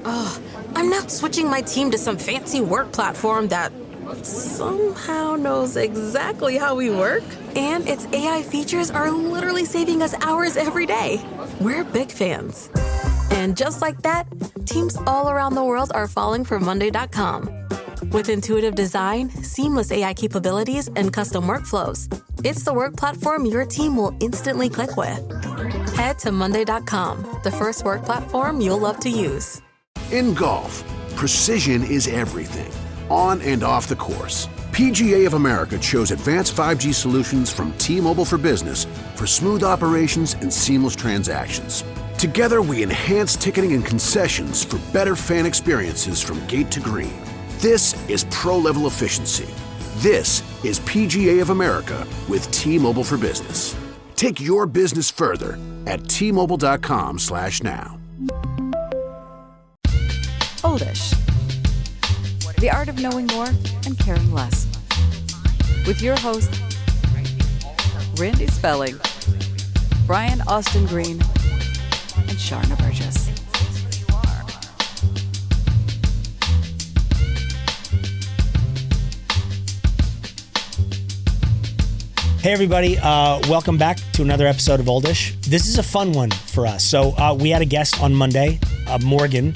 I'm now switching my team to some fancy work platform that somehow knows exactly how we work. And its AI features are literally saving us hours every day. We're big fans. And just like that, teams all around the world are falling for Monday.com. With intuitive design, seamless AI capabilities, and custom workflows, it's the work platform your team will instantly click with. Head to Monday.com, the first work platform you'll love to use. In golf, precision is everything, on and off the course. PGA of America chose advanced 5G solutions from T-Mobile for Business for smooth operations and seamless transactions. Together, we enhance ticketing and concessions for better fan experiences from gate to green. This is pro-level efficiency. This is PGA of America with T-Mobile for Business. Take your business further at T-Mobile.com/now. Oldish. The art of knowing more and caring less. With your host, Randy Spelling, Brian Austin Green, and Sharna Burgess. Hey everybody, welcome back to another episode of Oldish. This is a fun one for us. So we had a guest on Monday, Morgan,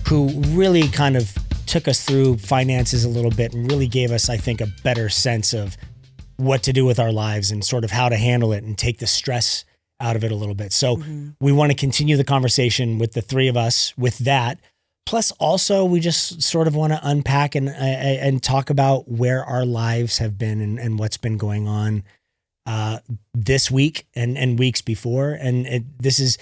who really kind of took us through finances a little bit and really gave us, I think, a better sense of what to do with our lives and sort of how to handle it and take the stress out of it a little bit. So we want to continue the conversation with the three of us with that. Plus also we just sort of want to unpack and talk about where our lives have been and what's been going on this week and weeks before. And this is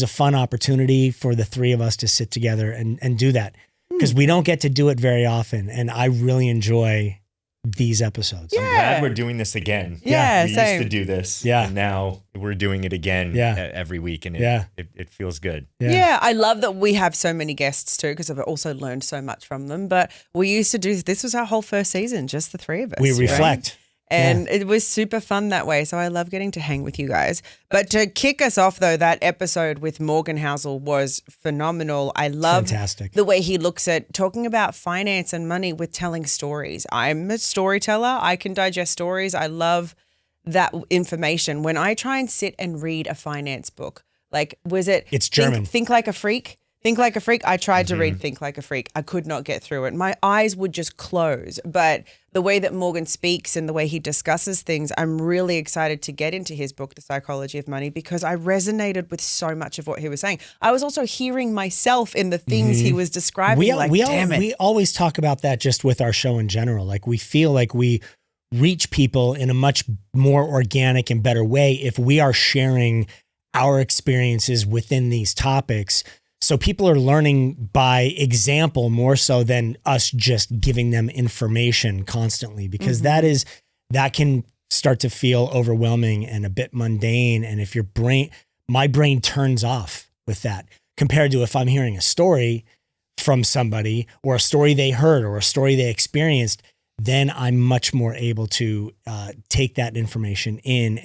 a fun opportunity for the three of us to sit together and do that, because we don't get to do it very often. And I really enjoy these episodes. I'm glad we're doing this again. Yeah, we used to do this. Yeah. And now we're doing it again every week. And it feels good. Yeah, I love that we have so many guests too, because I've also learned so much from them. But we used to do, this was our whole first season, just the three of us. We reflect. Right? And it was super fun that way. So I love getting to hang with you guys. But to kick us off, though, that episode with Morgan Housel was phenomenal. I love the way he looks at talking about finance and money with telling stories. I'm a storyteller. I can digest stories. I love that information. When I try and sit and read a finance book, like, was it? It's German. Think Like a Freak. Think Like a Freak. I tried to read Think Like a Freak. I could not get through it. My eyes would just close. But the way that Morgan speaks and the way he discusses things, I'm really excited to get into his book, The Psychology of Money, because I resonated with so much of what he was saying. I was also hearing myself in the things he was describing. We always talk about that just with our show in general. Like, we feel like we reach people in a much more organic and better way if we are sharing our experiences within these topics. So people are learning by example more so than us just giving them information constantly, because that can start to feel overwhelming and a bit mundane. And if my brain turns off with that, compared to if I'm hearing a story from somebody, or a story they heard, or a story they experienced, then I'm much more able to take that information in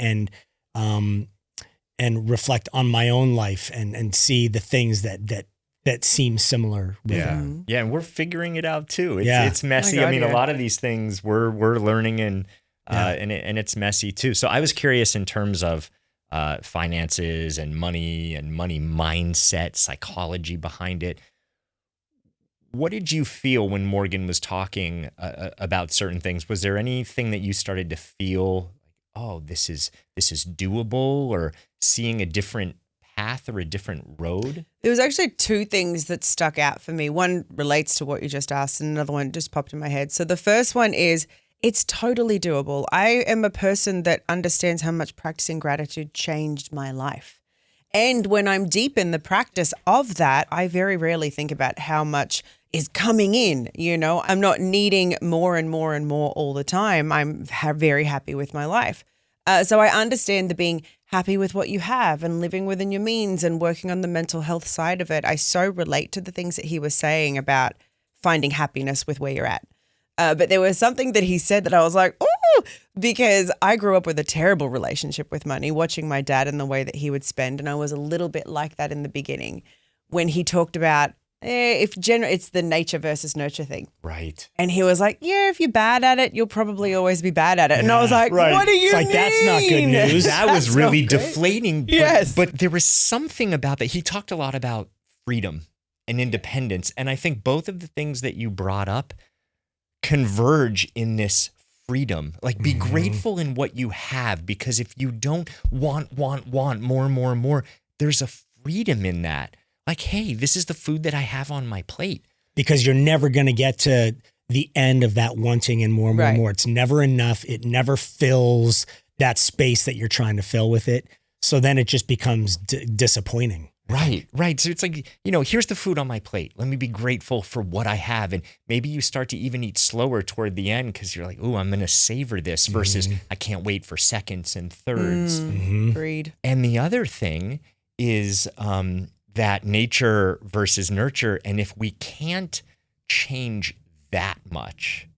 and reflect on my own life and see the things that seem similar. Yeah. And we're figuring it out too. It's messy. A lot of these things we're learning and it's messy too. So I was curious in terms of finances and money mindset, psychology behind it. What did you feel when Morgan was talking about certain things? Was there anything that you started to feel, oh, this is doable, or seeing a different path or a different road? There was actually two things that stuck out for me. One relates to what you just asked, and another one just popped in my head. So the first one is, it's totally doable. I am a person that understands how much practicing gratitude changed my life. And when I'm deep in the practice of that, I very rarely think about how much is coming in. I'm not needing more and more and more all the time. I'm very happy with my life. So I understand the being happy with what you have and living within your means and working on the mental health side of it. I so relate to the things that he was saying about finding happiness with where you're at. But there was something that he said that I was like, oh, because I grew up with a terrible relationship with money, watching my dad and the way that he would spend. And I was a little bit like that in the beginning when he talked about It's the nature versus nurture thing. Right. And he was like, yeah, if you're bad at it, you'll probably always be bad at it. And I was like, what do you mean? That's not good news. That was really deflating. Yes. But there was something about that. He talked a lot about freedom and independence. And I think both of the things that you brought up converge in this freedom. Like, be grateful in what you have, because if you don't want more, there's a freedom in that. Like, hey, this is the food that I have on my plate. Because you're never going to get to the end of that wanting and more and more and more. It's never enough. It never fills that space that you're trying to fill with it. So then it just becomes disappointing. Right. So it's like, here's the food on my plate. Let me be grateful for what I have. And maybe you start to even eat slower toward the end because you're like, oh, I'm going to savor this versus I can't wait for seconds and thirds. Agreed. And the other thing is that nature versus nurture. And if we can't change that much,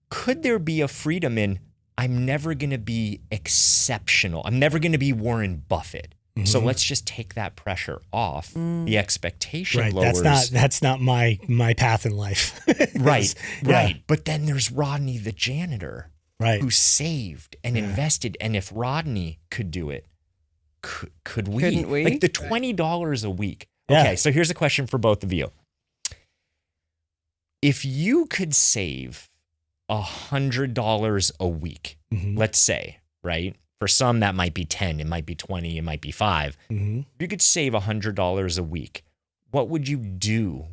could there be a freedom in, I'm never going to be exceptional. I'm never going to be Warren Buffett. So let's just take that pressure off. The expectation lowers. That's not my path in life. Right. But then there's Rodney, the janitor, who saved and invested. And if Rodney could do it, could we? Couldn't we? Like the $20 a week. Okay, so here's a question for both of you. If you could save $100 a week, let's say, right? For some, that might be 10, it might be 20, it might be 5. If you could save $100 a week, what would you do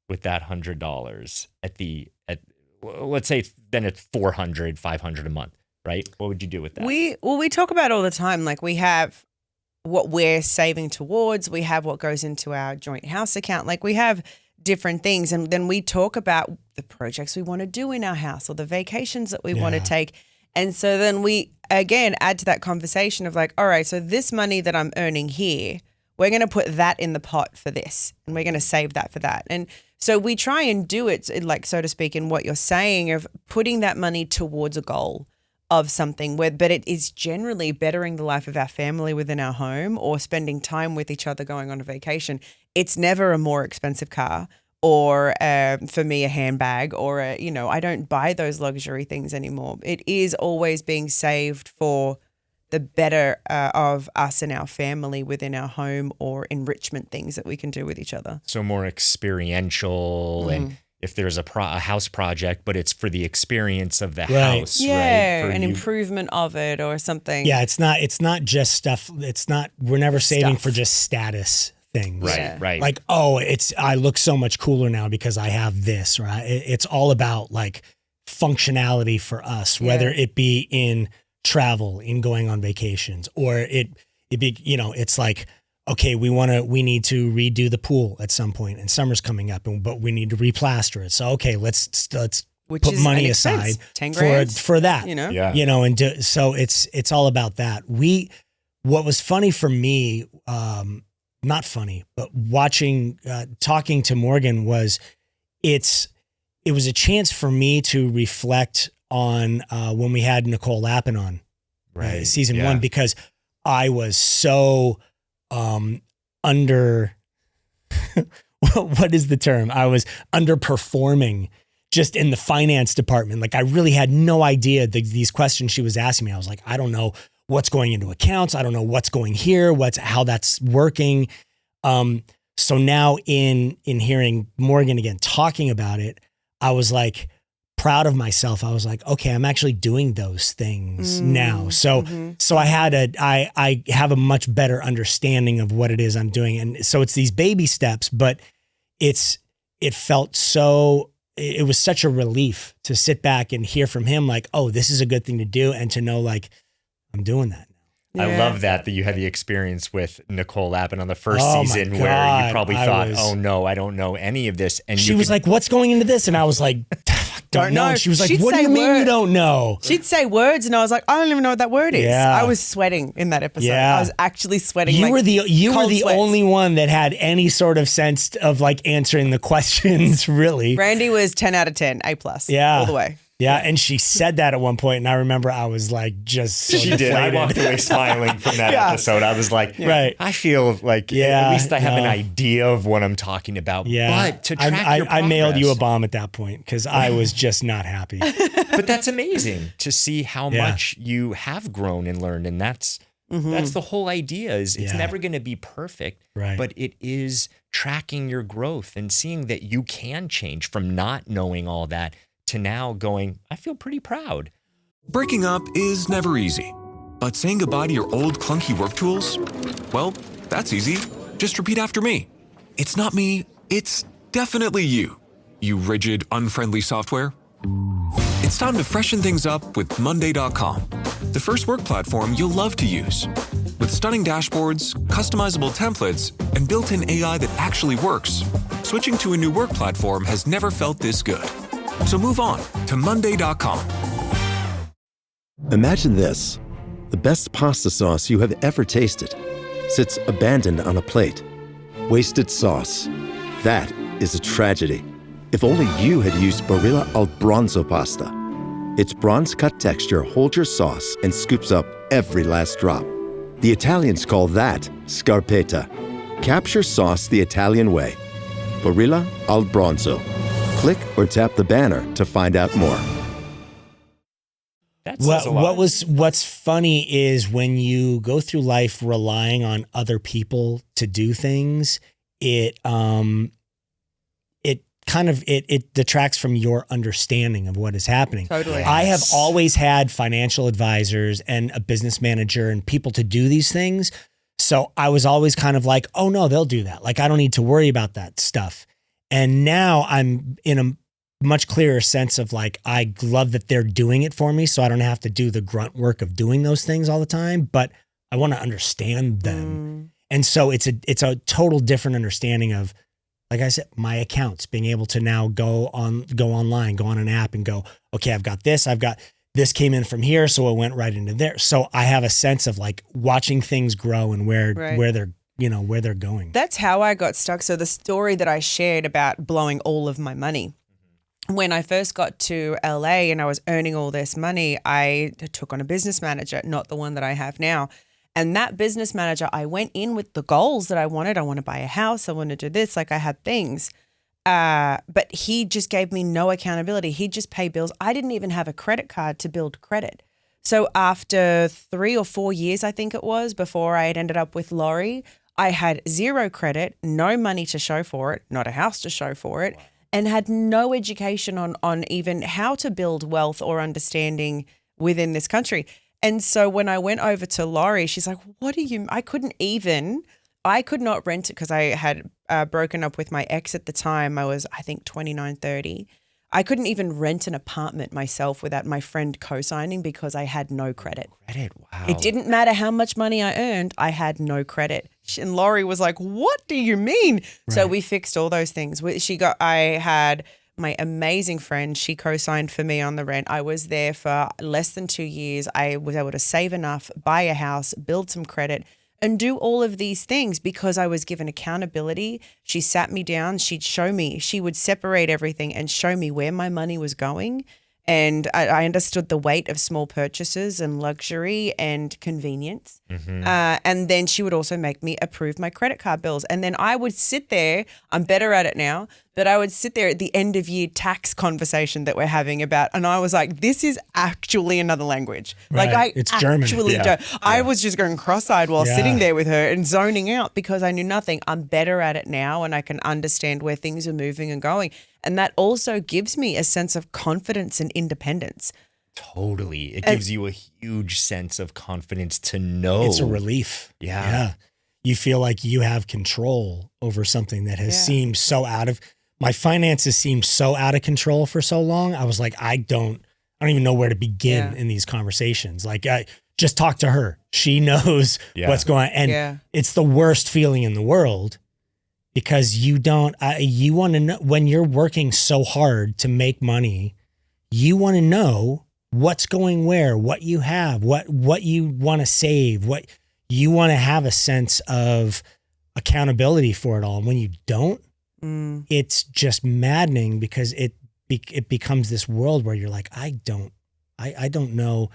with that $100 let's say then it's $400, $500 a month, right? What would you do with that? We talk about all the time, like we have what we're saving towards, we have what goes into our joint house account, like we have different things. And then we talk about the projects we want to do in our house or the vacations that we want to take. And so then we, again, add to that conversation of like, all right, so this money that I'm earning here, we're going to put that in the pot for this and we're going to save that for that. And so we try and do it, like, so to speak, in what you're saying of putting that money towards a goal of something but it is generally bettering the life of our family within our home or spending time with each other going on a vacation. It's never a more expensive car or for me, a handbag or I don't buy those luxury things anymore. It is always being saved for the better of us and our family within our home or enrichment things that we can do with each other. So more experiential and if there's a house project, but it's for the experience of the house, right? An improvement of it or something. Yeah, it's not just stuff. We're never saving for just status things. Right. Like, I look so much cooler now because I have this, right? It's all about like functionality for us, whether it be in travel, in going on vacations, or it be, it's like, okay, we need to redo the pool at some point and summer's coming up but we need to replaster it. So, okay, let's put money aside for that, and so it's all about that. What was funny for me, not funny, but watching, talking to Morgan was it was a chance for me to reflect on when we had Nicole Lappin on season 1, because I was so under, what is the term? I was underperforming just in the finance department. Like I really had no idea these questions she was asking me. I was like, I don't know what's going into accounts. I don't know what's going here, how that's working. So now in hearing Morgan again talking about it, I was like proud of myself. I was like, okay, I'm actually doing those things now. So I have a much better understanding of what it is I'm doing. And so it's these baby steps, but it was such a relief to sit back and hear from him like, oh, this is a good thing to do. And to know like, I'm doing that. I love that you had the experience with Nicole Lappin on the first season where you probably thought, oh no, I don't know any of this. And she was like, what's going into this? And I was like, don't know. She was like, what do you mean you don't know? She'd say words and I was like, I don't even know what that word is. Yeah. I was sweating in that episode. Yeah. I was actually sweating. You were the only one that had any sort of sense of like answering the questions really. Randy was 10 out of 10, A+. Yeah. All the way. Yeah, and she said that at one point, and I remember I was like, just so she did. I walked away smiling from that episode. I was like, right. I feel like at least I have an idea of what I'm talking about. Yeah, but to track your progress, I mailed you a bomb at that point because I was just not happy. But that's amazing to see how much you have grown and learned, and that's the whole idea. Is it's never going to be perfect, right? But it is tracking your growth and seeing that you can change from not knowing all that to now going, I feel pretty proud. Breaking up is never easy, but saying goodbye to your old clunky work tools, well, that's easy. Just repeat after me. It's not me, it's definitely you. You rigid, unfriendly software. It's time to freshen things up with Monday.com, the first work platform you'll love to use. With stunning dashboards, customizable templates, and built-in AI that actually works, switching to a new work platform has never felt this good. So move on to Monday.com. Imagine this. The best pasta sauce you have ever tasted sits abandoned on a plate. Wasted sauce. That is a tragedy. If only you had used Barilla al Bronzo pasta. Its bronze-cut texture holds your sauce and scoops up every last drop. The Italians call that scarpetta. Capture sauce the Italian way. Barilla al Bronzo. Click or tap the banner to find out more. What's funny is when you go through life relying on other people to do things, it detracts from your understanding of what is happening. Totally. I have always had financial advisors and a business manager and people to do these things. So I was always kind of like, oh no, they'll do that. Like I don't need to worry about that stuff. And now I'm in a much clearer sense of like, I love that they're doing it for me. So I don't have to do the grunt work of doing those things all the time, but I want to understand them. And so it's a total different understanding of, like I said, my accounts, being able to now go online, go on an app and go, okay, I've got this came in from here. So it went right into there. So I have a sense of like watching things grow and where they're going. That's how I got stuck. So the story that I shared about blowing all of my money. When I first got to LA and I was earning all this money, I took on a business manager, not the one that I have now. And that business manager, I went in with the goals that I wanted. I want to buy a house. I want to do this. Like I had things. But he just gave me no accountability. He'd just pay bills. I didn't even have a credit card to build credit. So after 3 or 4 years, I think it was, before I had ended up with Laurie, I had zero credit, no money to show for it, not a house to show for it, and had no education on even how to build wealth or understanding within this country. And so when I went over to Laurie, she's like, I could not rent it because I had broken up with my ex at the time. I was, I think, 29, 30. I couldn't even rent an apartment myself without my friend co-signing because I had no credit. Wow. It didn't matter how much money I earned. I had no credit. And Laurie was like, what do you mean? Right. So we fixed all those things. I had my amazing friend. She co-signed for me on the rent. I was there for less than 2 years. I was able to save enough, buy a house, build some credit, and do all of these things because I was given accountability. She sat me down. She'd show me. She would separate everything and show me where my money was going. And I understood the weight of small purchases and luxury and convenience. Mm-hmm. And then she would also make me approve my credit card bills. And then I would sit there. I'm better at it now. But I would sit there at the end of year tax conversation that we're having about, and I was like, this is actually another language. Right. Like it's German. Yeah. I was just going cross-eyed while sitting there with her and zoning out because I knew nothing. I'm better at it now and I can understand where things are moving and going. And that also gives me a sense of confidence and independence. Totally. It gives you a huge sense of confidence to know. It's a relief. Yeah. You feel like you have control over something that has seemed so my finances seemed so out of control for so long. I was like, I don't even know where to begin in these conversations. Like, just talk to her. She knows what's going on. And it's the worst feeling in the world because you want to know when you're working so hard to make money, you want to know what's going where, what you have, what you want to save, what you want to have a sense of accountability for it all. And when you don't, it's just maddening because it becomes this world where you're like, I don't know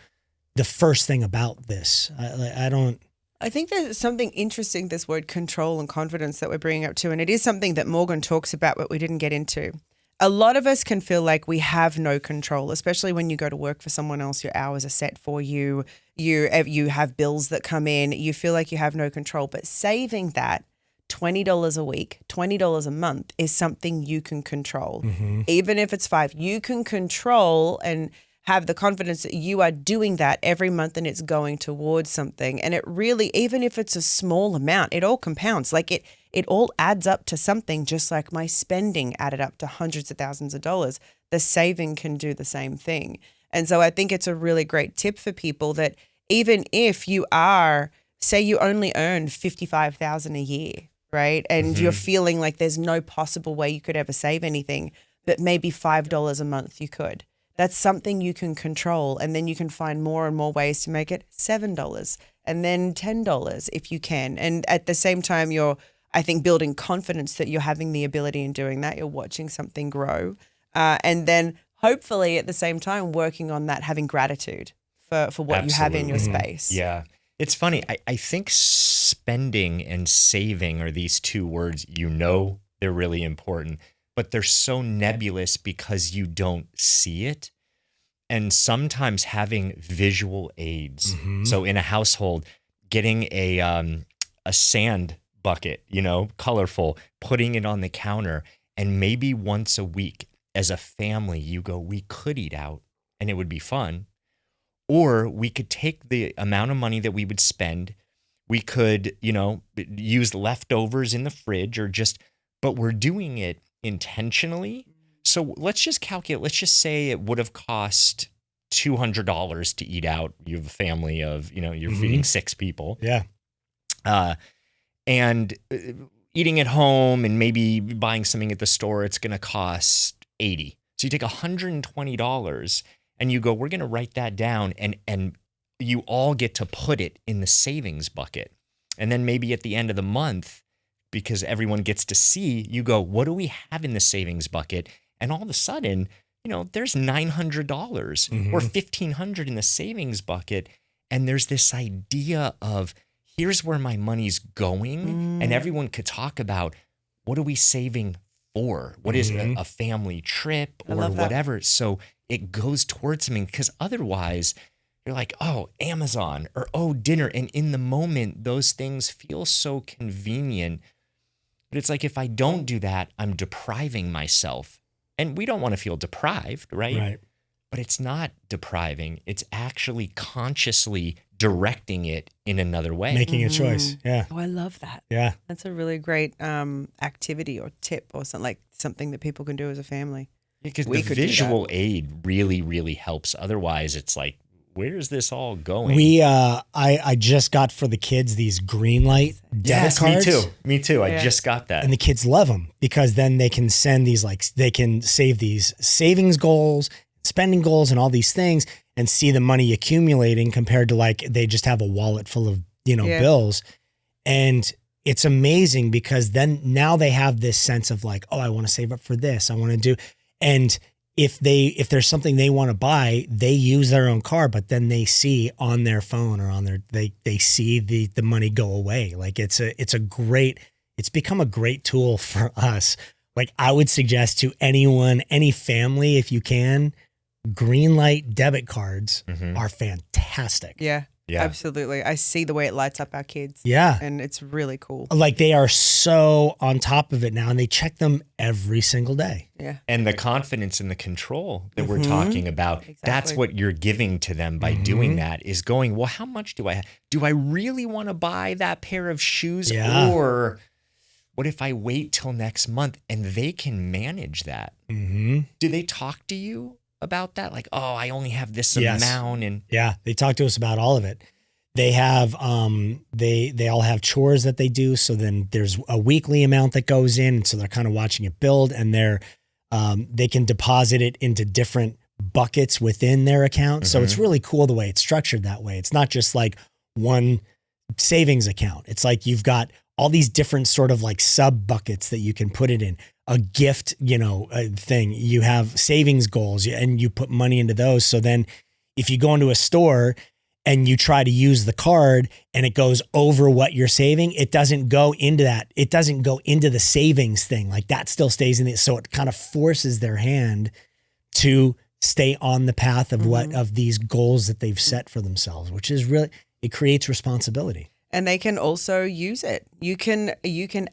the first thing about this. I don't. I think there's something interesting, this word control and confidence that we're bringing up too. And it is something that Morgan talks about, but we didn't get into. A lot of us can feel like we have no control, especially when you go to work for someone else. Your hours are set for you. You have bills that come in. You feel like you have no control. But saving that $20 a week, $20 a month is something you can control. Mm-hmm. Even if it's $5, you can control and have the confidence that you are doing that every month and it's going towards something. And it really, even if it's a small amount, it all compounds. Like it all adds up to something, just like my spending added up to hundreds of thousands of dollars. The saving can do the same thing. And so I think it's a really great tip for people that even if you are, say you only earn $55,000 a year, right? And you're feeling like there's no possible way you could ever save anything, but maybe $5 a month you could. That's something you can control, and then you can find more and more ways to make it $7 and then $10 if you can. And at the same time, you're, I think, building confidence that you're having the ability in doing that. You're watching something grow. And then hopefully at the same time, working on that, having gratitude for what you have in your space. Yeah. It's funny. I think spending and saving are these two words, they're really important, but they're so nebulous because you don't see it. And sometimes having visual aids. Mm-hmm. So in a household, getting a sand bucket, colorful, putting it on the counter, and maybe once a week as a family, you go, we could eat out and it would be fun. Or we could take the amount of money that we would spend. We could, use leftovers in the fridge but we're doing it intentionally. So let's just calculate. Let's just say it would have cost $200 to eat out. You have a family of, you're feeding 6 people. Yeah. And eating at home and maybe buying something at the store, it's going to cost $80. So you take $120 and you go, we're going to write that down, and you all get to put it in the savings bucket. And then maybe at the end of the month, because everyone gets to see, you go, what do we have in the savings bucket? And all of a sudden, there's $900 or $1,500 in the savings bucket. And there's this idea of, here's where my money's going. And everyone could talk about, what are we saving for? What is a family trip or whatever? So it goes towards something, because otherwise you're like, oh, Amazon, or oh, dinner. And in the moment, those things feel so convenient. But it's like, if I don't do that, I'm depriving myself. And we don't want to feel deprived, right? Right. But it's not depriving. It's actually consciously directing it in another way. Making a choice. Yeah. Oh, I love that. Yeah. That's a really great activity or tip or something that people can do as a family. Because the visual aid really, really helps. Otherwise, it's like, where's this all going? I just got for the kids these green light debit cards. Me too. I just got that. And the kids love them, because then they can send these, they can save these savings goals, spending goals, and all these things, and see the money accumulating compared to they just have a wallet full of, bills. And it's amazing, because then now they have this sense of oh, I want to save up for this. I want to do. And if there's something they want to buy, they use their own card, but then they see on their phone or on they see the money go away. It's become a great tool for us. I would suggest to anyone, any family, if you can, green light debit cards are fantastic. Yeah. Yeah, absolutely. I see the way it lights up our kids. Yeah. And it's really cool. They are so on top of it now, and they check them every single day. Yeah. And the confidence and the control that we're talking about, that's what you're giving to them by doing that, is going, well, how much do I have? Do I really want to buy that pair of shoes? Yeah. Or what if I wait till next month? And they can manage that. Mm-hmm. Do they talk to you about that? Oh, I only have this amount. And yeah, they talk to us about all of it. They have, they all have chores that they do. So then there's a weekly amount that goes in. And so they're kind of watching it build, and they can deposit it into different buckets within their account. So it's really cool the way it's structured that way. It's not just one savings account. It's you've got all these different sort of sub buckets that you can put it in. a gift, thing. You have savings goals and you put money into those. So then if you go into a store and you try to use the card and it goes over what you're saving, it doesn't go into that. It doesn't go into the savings thing. Like that still stays in it. So it kind of forces their hand to stay on the path of of these goals that they've set for themselves, which is really, it creates responsibility. And they can also use it. You can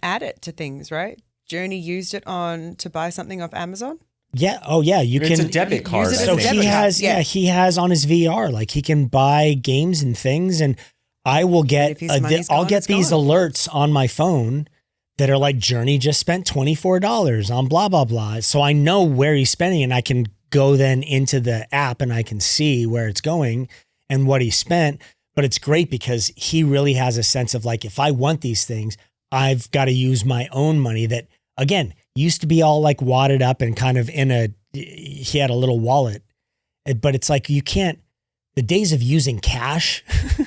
add it to things, right? Journey used it to buy something off Amazon. Yeah. Oh, yeah. It's a debit card. So he has on his VR, like he can buy games and things, and I will get I'll get these alerts on my phone that are like, Journey just spent $24 on blah blah blah. So I know where he's spending, and I can go then into the app and I can see where it's going and what he spent. But it's great because he really has a sense of like, if I want these things, I've got to use my own money that, again, used to be all like wadded up and kind of he had a little wallet, but it's like, you can't, the days of using cash.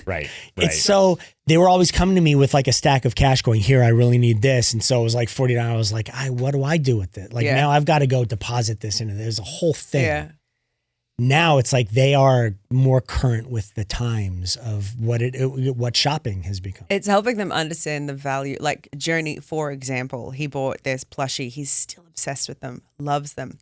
Right. It's so, they were always coming to me with like a stack of cash going, here, I really need this. And so it was like $49. I was like, what do I do with it? Like now I've got to go deposit this into, there's a whole thing. Yeah. Now it's like they are more current with the times of what shopping has become. It's helping them understand the value. Like Journey, for example, he bought this plushie. He's still obsessed with them, loves them.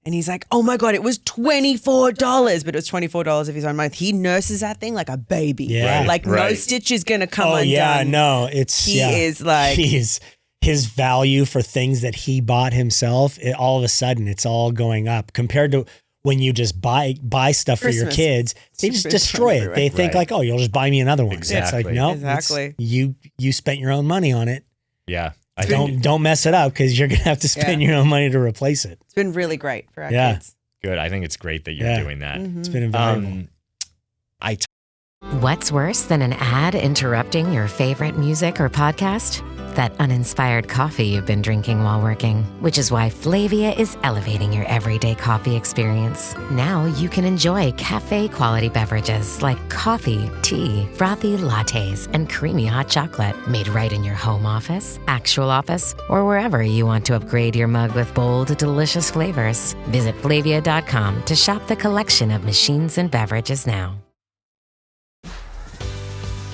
And he's like, oh my God, it was $24, but it was $24 of his own money. He nurses that thing like a baby. Yeah. No stitch is going to come undone. Yeah, no, is like. His value for things that he bought himself, all of a sudden it's all going up compared to when you just buy stuff for your kids. They just destroy it. They think like, oh, you'll just buy me another one. Exactly. It's like, no, exactly. You spent your own money on it. Yeah. Don't mess it up because you're going to have to spend your own money to replace it. It's been really great for our kids. Good. I think it's great that you're doing that. It's been invaluable. What's worse than an ad interrupting your favorite music or podcast? That uninspired coffee you've been drinking while working, which is why Flavia is elevating your everyday coffee experience. Now you can enjoy cafe-quality beverages like coffee, tea, frothy lattes, and creamy hot chocolate made right in your home office, actual office, or wherever you want to upgrade your mug with bold, delicious flavors. Visit Flavia.com to shop the collection of machines and beverages now.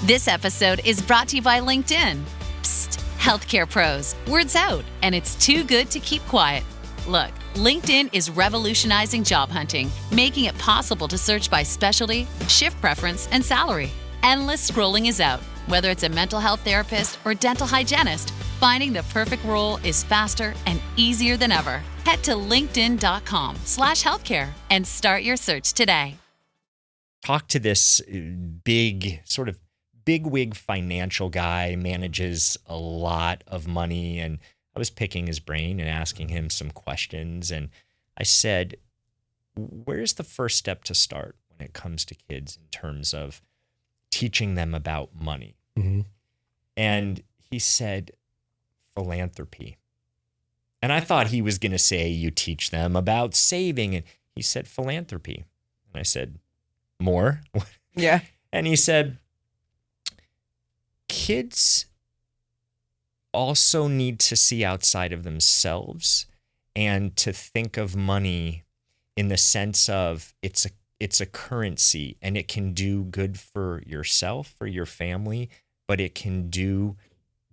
This episode is brought to you by LinkedIn. Psst, healthcare pros, word's out, and it's too good to keep quiet. Look, LinkedIn is revolutionizing job hunting, making it possible to search by specialty, shift preference, and salary. Endless scrolling is out. Whether it's a mental health therapist or dental hygienist, finding the perfect role is faster and easier than ever. Head to linkedin.com/healthcare and start your search today. Talk to this bigwig financial guy, manages a lot of money, and I was picking his brain and asking him some questions. And I said, where's the first step to start when it comes to kids in terms of teaching them about money? Mm-hmm. And he said, philanthropy. And I thought he was going to say, you teach them about saving. And he said, philanthropy. And I said, more? Yeah. And he said, kids also need to see outside of themselves and to think of money in the sense of it's a currency, and it can do good for yourself, for your family, but it can do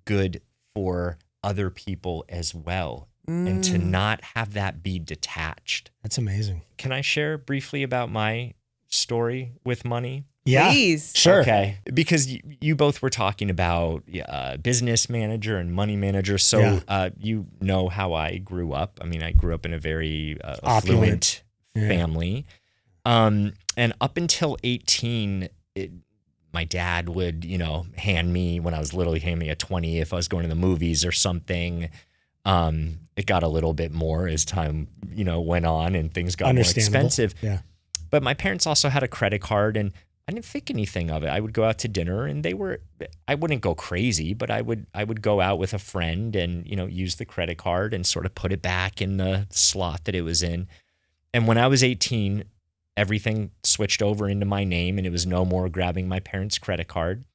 good for other people as well. And to not have that be detached. That's amazing. Can I share briefly about my story with money? Yeah, please. Sure. Okay. Because you both were talking about business manager and money manager. So you know how I grew up. I mean, I grew up in a very affluent family. And up until 18, my dad would, hand me, when I was little, he'd hand me a 20 if I was going to the movies or something. It got a little bit more as time, went on and things got more expensive. Yeah. But my parents also had a credit card, and I didn't think anything of it. I would go out to dinner, and I wouldn't go crazy, but I would go out with a friend and, use the credit card and sort of put it back in the slot that it was in. And when I was 18, everything switched over into my name, and it was no more grabbing my parents' credit card.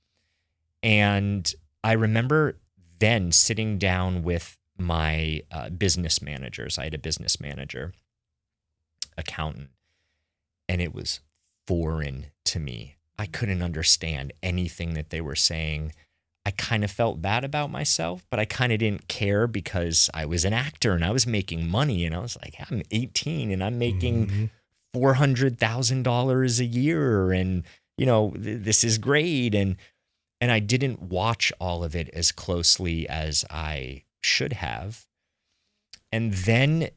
And I remember then sitting down with my business managers. I had a business manager, accountant, and it was foreign to me. I couldn't understand anything that they were saying. I kind of felt bad about myself, but I kind of didn't care because I was an actor and I was making money, and I was like, I'm 18 and I'm making $400,000 a year, and this is great. And I didn't watch all of it as closely as I should have. And then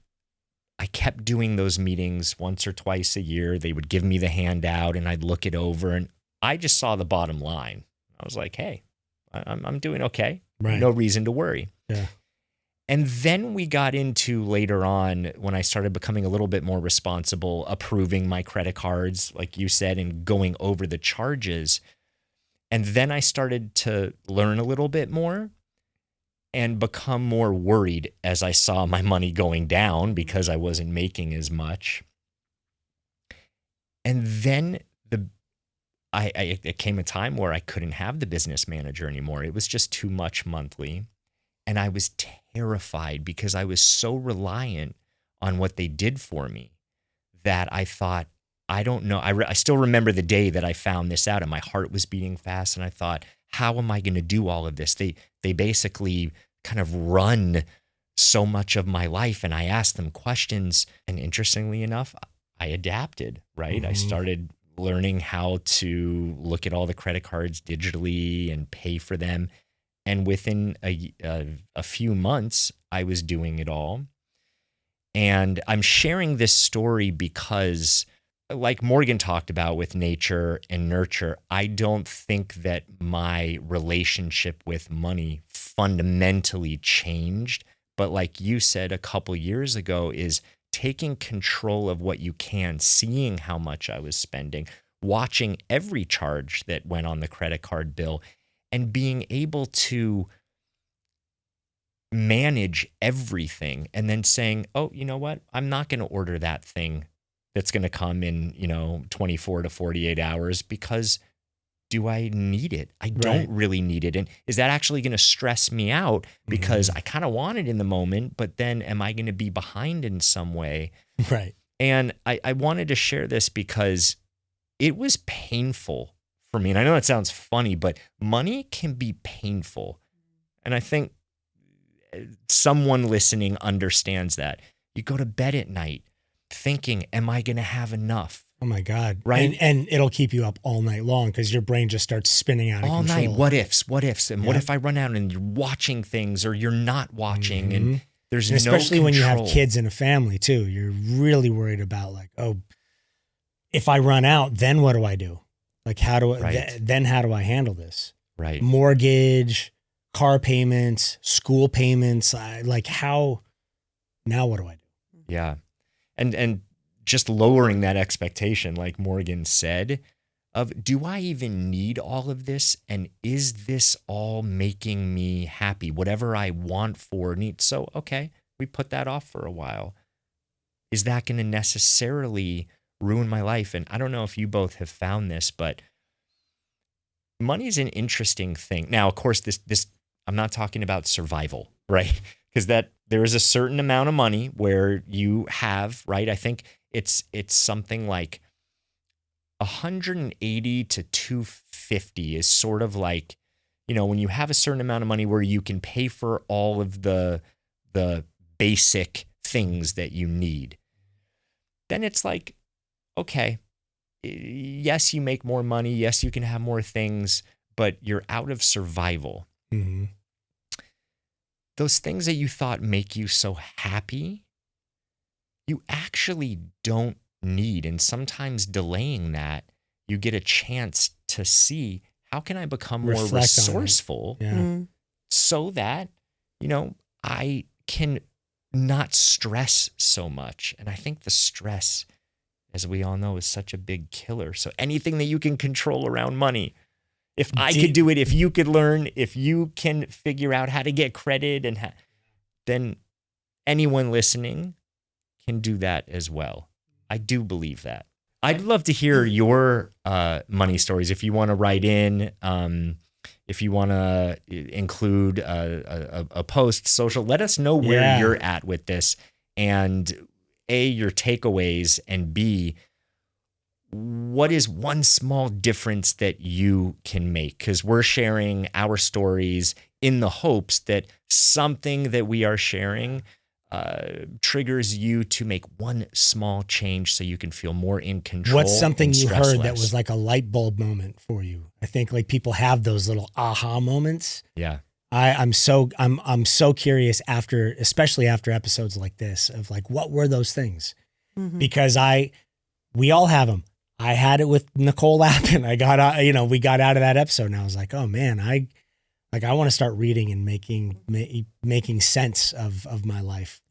I kept doing those meetings once or twice a year. They would give me the handout and I'd look it over, and I just saw the bottom line. I was like, hey, I'm doing okay. Right. No reason to worry. Yeah. And then we got into later on when I started becoming a little bit more responsible, approving my credit cards, like you said, and going over the charges. And then I started to learn a little bit more and become more worried as I saw my money going down because I wasn't making as much. And then it came a time where I couldn't have the business manager anymore. It was just too much monthly. And I was terrified because I was so reliant on what they did for me that I thought, I don't know. I still remember the day that I found this out and my heart was beating fast. And I thought, how am I going to do all of this? They basically kind of run so much of my life. And I asked them questions. And interestingly enough, I adapted, right? I started learning how to look at all the credit cards digitally and pay for them. And within a few months, I was doing it all. And I'm sharing this story because, like Morgan talked about with nature and nurture, I don't think that my relationship with money fundamentally changed. But like you said a couple years ago, is taking control of what you can, seeing how much I was spending, watching every charge that went on the credit card bill, and being able to manage everything, and then saying, oh, you know what? I'm not going to order that thing that's going to come in, 24 to 48 hours because do I need it? I don't really need it. And is that actually going to stress me out because I kind of want it in the moment, but then am I going to be behind in some way? Right. And I wanted to share this because it was painful for me. And I know it sounds funny, but money can be painful. And I think someone listening understands that. You go to bed at night thinking, am I going to have enough? Oh my God. Right. And it'll keep you up all night long because your brain just starts spinning out of all control. Night. What ifs? And what if I run out and you're watching things or you're not watching and there's no control. Especially when you have kids in a family too. You're really worried about like, oh, if I run out, then what do I do? Like, how do I, then how do I handle this? Right. Mortgage, car payments, school payments. Now what do I do? Yeah. And just lowering that expectation, like Morgan said, of do I even need all of this? And is this all making me happy? Whatever I want for need. So, okay, we put that off for a while. Is that going to necessarily ruin my life? And I don't know if you both have found this, but money is an interesting thing. Now, of course, this I'm not talking about survival, right? Because that there is a certain amount of money where you have, right? I think it's something like 180 to 250 is sort of like, when you have a certain amount of money where you can pay for all of the basic things that you need. Then it's like, okay, yes, you make more money. Yes, you can have more things, but you're out of survival. Mm-hmm. Those things that you thought make you so happy, you actually don't need. And sometimes delaying that, you get a chance to see, how can I become more resourceful so that, I can not stress so much. And I think the stress, as we all know, is such a big killer. So anything that you can control around money, if I could do it, if you could learn, if you can figure out how to get credit, and then anyone listening can do that as well. I do believe that. I'd love to hear your money stories. If you want to write in, if you want to include a post, social, let us know where you're at with this, and A, your takeaways, and B, what is one small difference that you can make? Because we're sharing our stories in the hopes that something that we are sharing triggers you to make one small change so you can feel more in control. What's something you heard less? that was like a light bulb moment for you? I think like people have those little aha moments. Yeah. I'm so curious especially after episodes like this, of like, what were those things? Mm-hmm. Because we all have them. I had it with Nicole Lappin. I got out, we got out of that episode and I was like, oh man, I want to start reading and making sense of my life,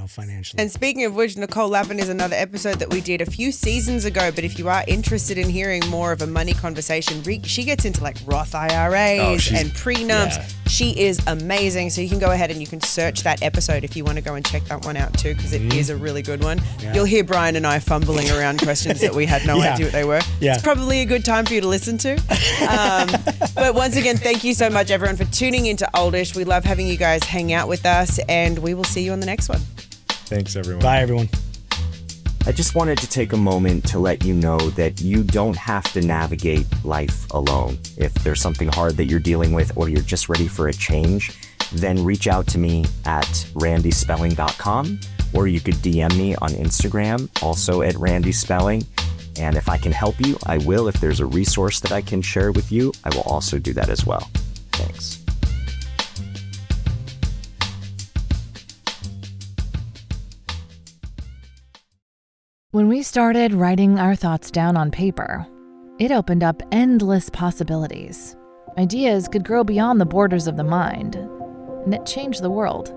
financially. And speaking of which, Nicole Lappin is another episode that we did a few seasons ago. But if you are interested in hearing more of a money conversation, she gets into like Roth IRAs and prenups. Yeah. She is amazing. So you can go ahead and you can search that episode if you want to go and check that one out too, because it is a really good one. Yeah. You'll hear Brian and I fumbling around questions that we had no idea what they were. Yeah. It's probably a good time for you to listen to. But once again, thank you so much, everyone, for tuning into Oldish. We love having you guys hang out with us, and we will see you on the next one. Thanks, everyone. Bye, everyone. I just wanted to take a moment to let you know that you don't have to navigate life alone. If there's something hard that you're dealing with or you're just ready for a change, then reach out to me at randyspelling.com, or you could DM me on Instagram, also at randyspelling. And if I can help you, I will. If there's a resource that I can share with you, I will also do that as well. Thanks. When we started writing our thoughts down on paper, it opened up endless possibilities. Ideas could grow beyond the borders of the mind, and it changed the world.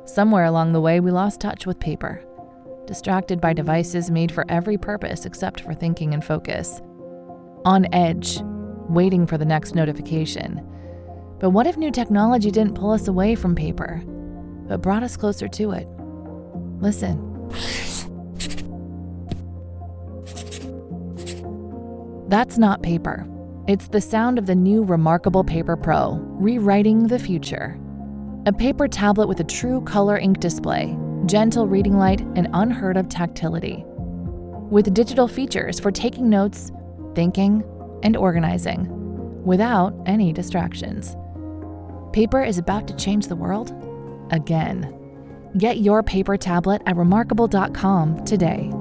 Somewhere along the way, we lost touch with paper, distracted by devices made for every purpose except for thinking and focus. On edge, waiting for the next notification. But what if new technology didn't pull us away from paper, but brought us closer to it? Listen. That's not paper. It's the sound of the new Remarkable Paper Pro, rewriting the future. A paper tablet with a true color ink display, gentle reading light, and unheard of tactility. With digital features for taking notes, thinking, and organizing, without any distractions. Paper is about to change the world again. Get your paper tablet at remarkable.com today.